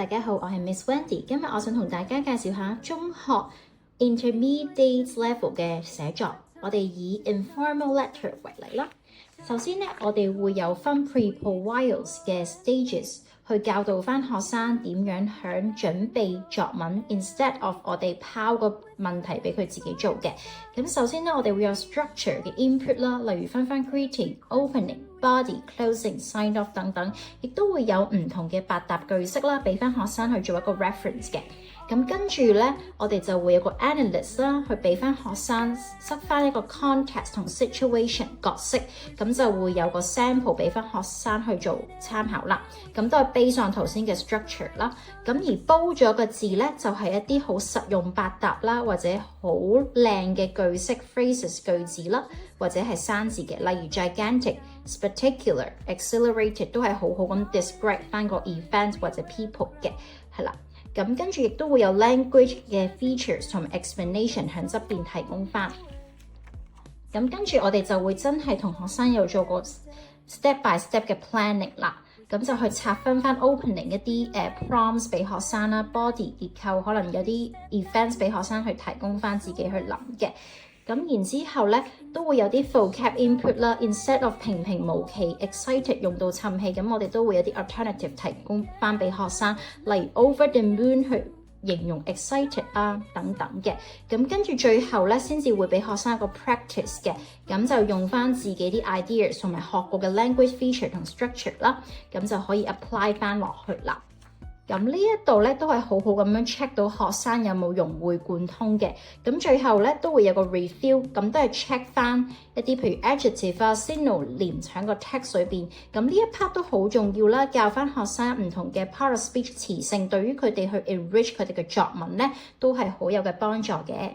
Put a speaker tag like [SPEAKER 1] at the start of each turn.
[SPEAKER 1] 大家好，我係 Miss Wendy。今日我想同大家介紹下中學 intermediate level 嘅寫作。我哋以 informal letter 為例啦。首先咧，我哋會有分 pre-pro-whiles 嘅 stages 去教導翻學生點樣響準備作文 ，instead of 我哋拋個問題俾佢自己做嘅。咁首先咧，我哋會有 structure 嘅 input 啦，例如分 greeting、opening、body、closing、sign off 等等，亦都會有唔同嘅百搭句式啦，俾翻學生去做一個 reference 嘅。咁跟住咧，我哋就會有個 analyst 啦，去俾翻學生塞翻一個 context 同 situation 角色，咁就會有個 sample 俾翻學生去做參考啦。咁都係 based on 頭先嘅 structure 啦。咁而煲咗個字咧，就係一啲好實用百搭啦，或者好靚嘅句式 phrases 句子啦，或者係生字嘅，例如 gigantic、spectacular、exhilarated 都係好好咁 describe 翻個 event 或者 people 嘅，係啦。咁跟住亦都會有 language 嘅 features 同埋 explanation 喺側邊提供翻。咁跟住我哋就會真係同學生有做個 step by step 嘅 planning 啦。咁就去拆分翻 opening 一啲prompts 俾學生啦 ，body 結構可能有啲 events 俾學生去提供翻自己去諗嘅。咁然之後咧，都會有啲 vocab input 啦 ，instead of 平平無奇 excited 用到沉氣，咁我哋都會有啲 alternative 提供翻俾學生，例如 over the moon 去形容 excited 啊等等嘅。咁跟住最後咧，先至會俾學生一個 practice 嘅，咁就用翻自己啲 ideas 同埋學過嘅 language feature 同 structure 啦，咁就可以 apply 翻落去啦。咁呢一度咧都係好好咁樣 check 到學生有冇融會貫通嘅。咁最後咧都會有個 review，咁都係 check 翻一啲譬如 adjective 啊 synonym 喺個 text 裏邊。咁呢一 part 都好重要啦，教翻學生唔同嘅 part of speech 詞性，對於佢哋去 enrich 佢哋嘅作文咧，都係好有嘅幫助嘅。